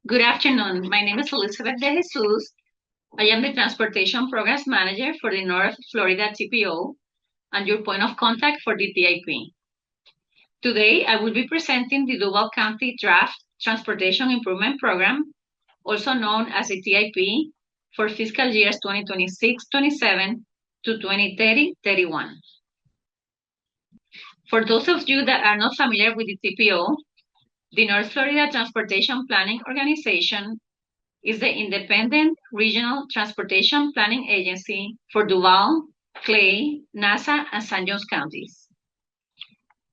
Good afternoon. My name is Elizabeth De Jesus. I am the Transportation Programs Manager for the North Florida TPO and your point of contact for the TIP. Today, I will be presenting the Duval County Draft Transportation Improvement Program, also known as the TIP, for fiscal years 2026-27 to 2030-31. For those of you that are not familiar with the TPO, the North Florida Transportation Planning Organization is the independent regional transportation planning agency for Duval, Clay, Nassau, and St. Johns counties.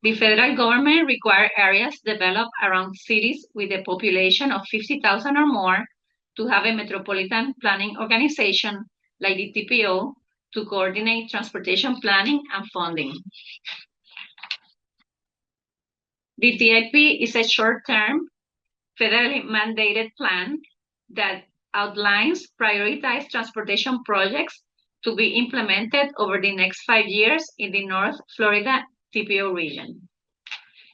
The federal government requires areas developed around cities with a population of 50,000 or more to have a metropolitan planning organization like the TPO to coordinate transportation planning and funding. The TIP is a short-term, federally mandated plan that outlines prioritized transportation projects to be implemented over the next 5 years in the North Florida TPO region.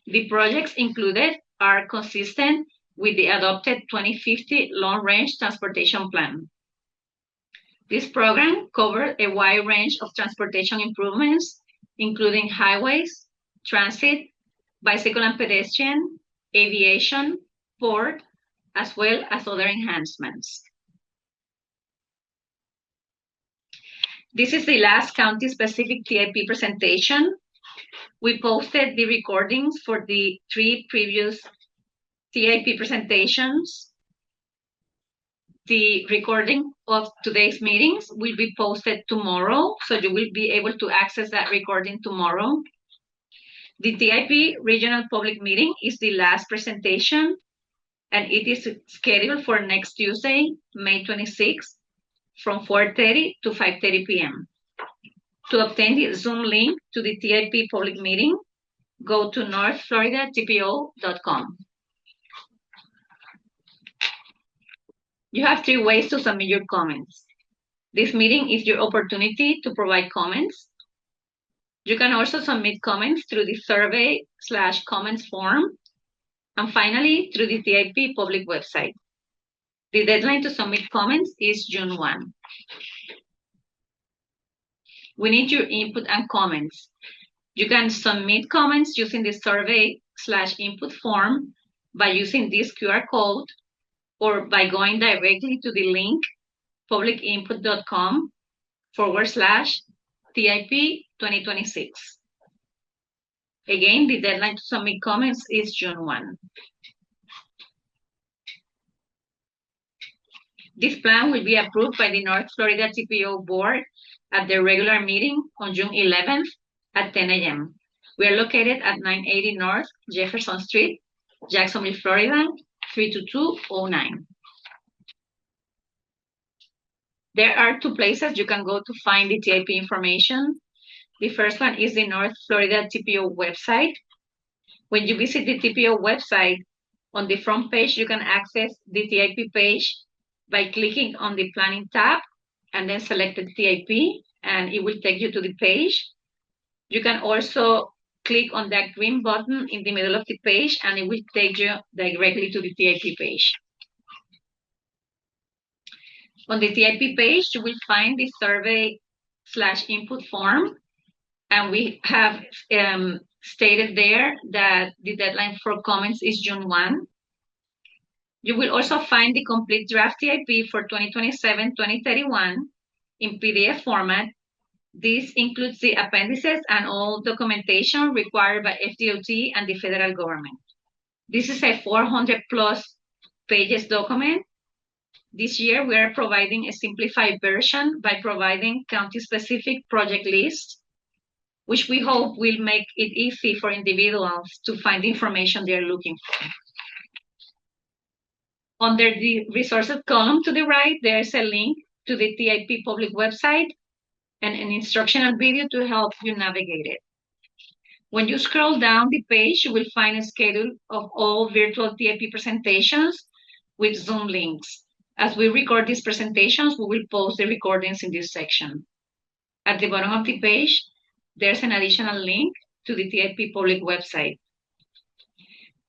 The projects included are consistent with the adopted 2050 Long-Range Transportation Plan. This program covered a wide range of transportation improvements, including highways, transit, bicycle and pedestrian, aviation, port, as well as other enhancements. This is the last county-specific TIP presentation. We posted the recordings for the 3 previous TIP presentations. The recording of today's meetings will be posted tomorrow, so you will be able to access that recording tomorrow. The TIP Regional Public Meeting is the last presentation, and it is scheduled for next Tuesday, May 26th, from 4:30 to 5:30 p.m. To obtain the Zoom link to the TIP public meeting, go to northfloridatpo.com. You have 3 ways to submit your comments. This meeting is your opportunity to provide comments. You can also submit comments through the survey/comments form, and finally, through the TIP public website. The deadline to submit comments is June 1. We need your input and comments. You can submit comments using the survey/input form by using this QR code or by going directly to the link publicinput.com/TIP 2026. Again, the deadline to submit comments is June 1. This plan will be approved by the North Florida TPO Board at their regular meeting on June 11th at 10 a.m. We are located at 980 North Jefferson Street, Jacksonville, Florida, 32209. There are 2 places you can go to find the TIP information. The first one is the North Florida TPO website. When you visit the TPO website, on the front page, you can access the TIP page by clicking on the Planning tab and then select the TIP, and it will take you to the page. You can also click on that green button in the middle of the page, and it will take you directly to the TIP page. On the TIP page, you will find the survey/input form, and we have stated there that the deadline for comments is June 1. You will also find the complete draft TIP for 2027-2031 in PDF format. This includes the appendices and all documentation required by FDOT and the federal government. This is a 400+ pages document. This year, we are providing a simplified version by providing county-specific project lists, which we hope will make it easy for individuals to find the information they're looking for. Under the resources column to the right, there's a link to the TIP public website and an instructional video to help you navigate it. When you scroll down the page, you will find a schedule of all virtual TIP presentations with Zoom links. As we record these presentations, we will post the recordings in this section. At the bottom of the page, there's an additional link to the TIP public website.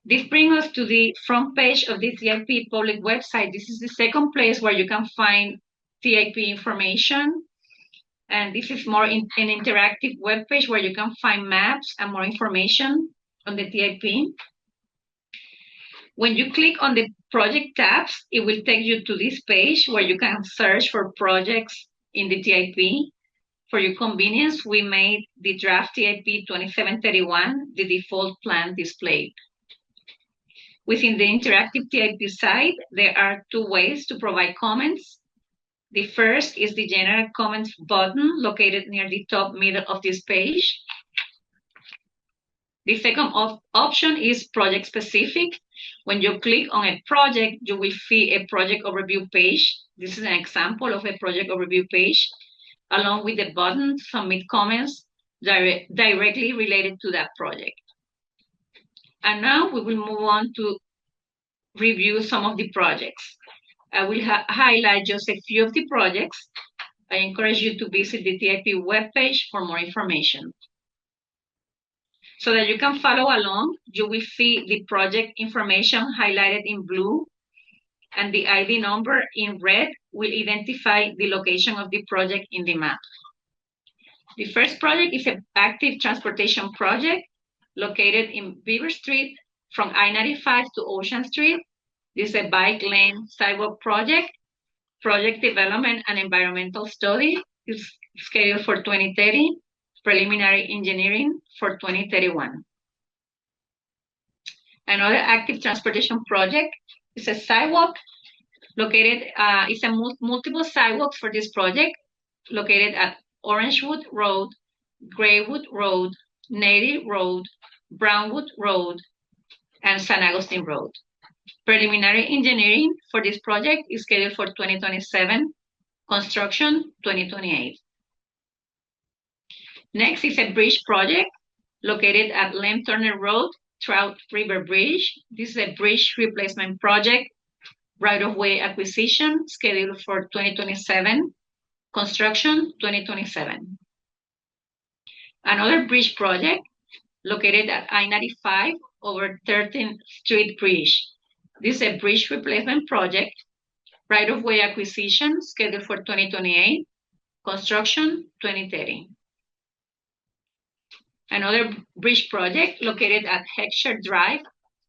This brings us to the front page of the TIP public website. This is the second place where you can find TIP information. And this is more an interactive web page where you can find maps and more information on the TIP. When you click on the project tabs, it will take you to this page where you can search for projects in the TIP. For your convenience, we made the draft TIP 2731 the default plan displayed. Within the interactive TIP site, there are two ways to provide comments. The first is the general comments button located near the top middle of this page. The second option is project specific. When you click on a project, you will see a project overview page. This is an example of a project overview page, along with the button submit comments directly related to that project. And now we will move on to review some of the projects. I will highlight just a few of the projects. I encourage you to visit the TIP webpage for more information. So that you can follow along, you will see the project information highlighted in blue, and the ID number in red will identify the location of the project in the map. The first project is an active transportation project located in Beaver Street from I-95 to Ocean Street. This is a bike lane sidewalk project. Project development and environmental study is scheduled for 2030. Preliminary engineering for 2031. Another active transportation project is a sidewalk located, it's a multiple sidewalks for this project located at Orangewood Road, Graywood Road, Native Road, Brownwood Road, and San Agustin Road. Preliminary engineering for this project is scheduled for 2027, construction 2028. Next is a bridge project located at Lem Turner Road, Trout River Bridge. This is a bridge replacement project, right-of-way acquisition scheduled for 2027, construction 2027. Another bridge project located at I-95 over 13th Street Bridge. This is a bridge replacement project, right-of-way acquisition scheduled for 2028, construction 2030. Another bridge project located at Heckscher Drive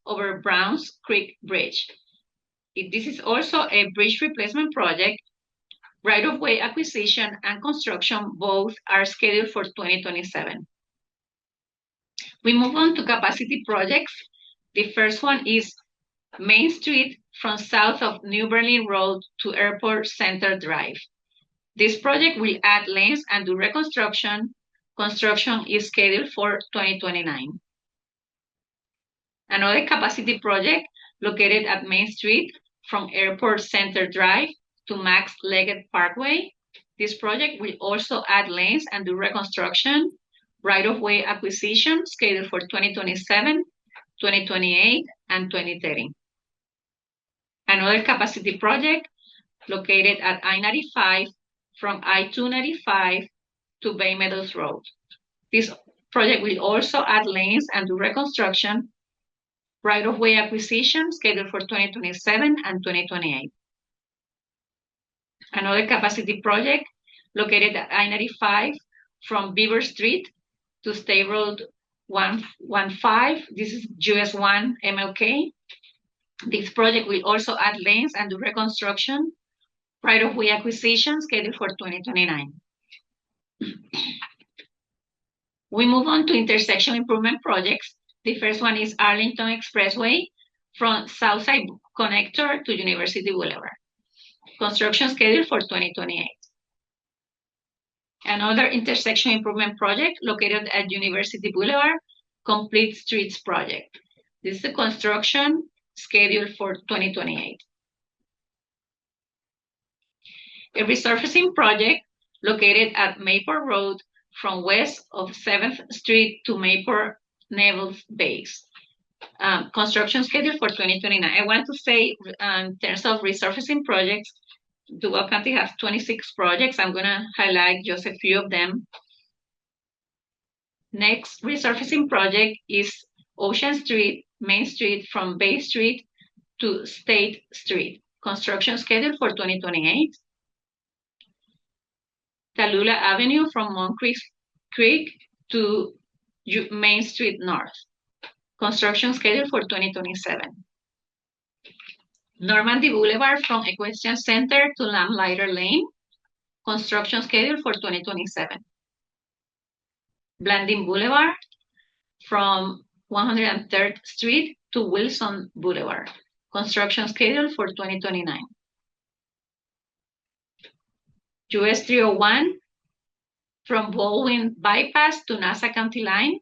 over Browns Creek Bridge. This is also a bridge replacement project. Right-of-way acquisition and construction both are scheduled for 2027. We move on to capacity projects. The first one is Main Street from south of New Berlin Road to Airport Center Drive. This project will add lanes and do reconstruction. Construction is scheduled for 2029. Another capacity project located at Main Street from Airport Center Drive to Max Leggett Parkway. This project will also add lanes and do reconstruction, right-of-way acquisition scheduled for 2027, 2028, and 2030. Another capacity project located at I-95 from I-295 to Bay Meadows Road. This project will also add lanes and do reconstruction, right-of-way acquisition scheduled for 2027 and 2028. Another capacity project located at I-95 from Beaver Street to State Road 115. This is US 1 MLK. This project will also add lanes and do reconstruction, right-of-way acquisition scheduled for 2029. We move on to intersection improvement projects. The first one is Arlington Expressway from Southside Connector to University Boulevard. Construction scheduled for 2028. Another intersection improvement project located at University Boulevard, Complete Streets Project. This is the construction scheduled for 2028. A resurfacing project located at Maple Road from west of 7th Street to Maple Naval Base. Construction scheduled for 2029. I want to say in terms of resurfacing projects, Duval County has 26 projects. I'm going to highlight just a few of them. Next resurfacing project is Ocean Street Main Street from Bay Street to State Street. Construction schedule for 2028. Tallulah Avenue from Moncrief Creek to Main Street North. Construction schedule for 2027. Normandy Boulevard from Equestrian Center to Lamplighter Lane. Construction schedule for 2027. Blanding Boulevard from 103rd Street to Wilson Boulevard. Construction schedule for 2029. US 301 from Baldwin Bypass to Nassau County Line.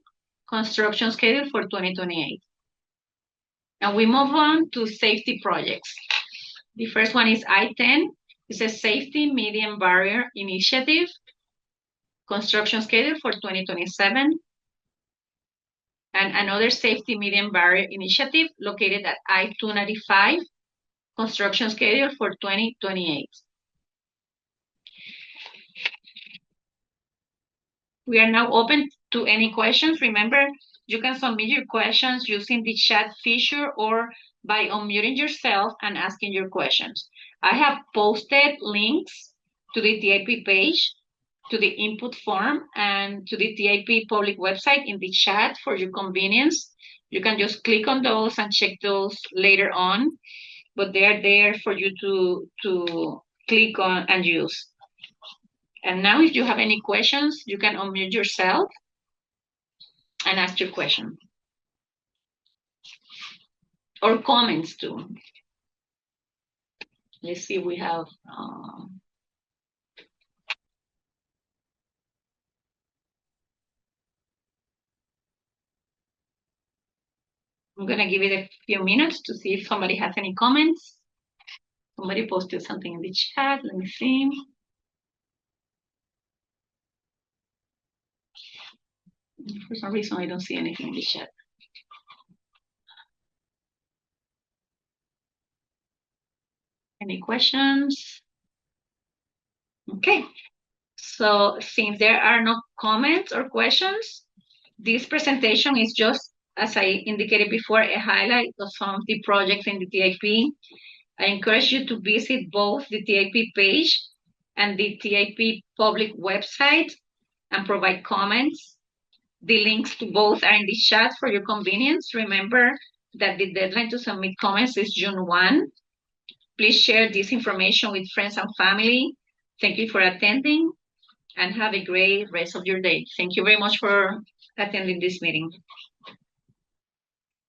Construction schedule for 2028. And we move on to safety projects. The first one is I-10. It's a safety medium barrier initiative. Construction schedule for 2027. And another safety medium barrier initiative located at I-295. Construction schedule for 2028. We are now open to any questions. Remember, you can submit your questions using the chat feature or by unmuting yourself and asking your questions. I have posted links to the TIP page, to the input form, and to the TIP public website in the chat for your convenience. You can just click on those and check those later on, but they're there for you to click on and use. And now if you have any questions, you can unmute yourself and ask your question. Or comments too. Let's see, we have... I'm gonna give it a few minutes to see if somebody has any comments. Somebody posted something in the chat, let me see. For some reason, I don't see anything in the chat. Any questions? Okay, so since there are no comments or questions, this presentation is just, as I indicated before, a highlight of some of the projects in the TIP. I encourage you to visit both the TIP page and the TIP public website and provide comments. The links to both are in the chat for your convenience. Remember that the deadline to submit comments is June 1. Please share this information with friends and family. Thank you for attending and have a great rest of your day. Thank you very much for attending this meeting.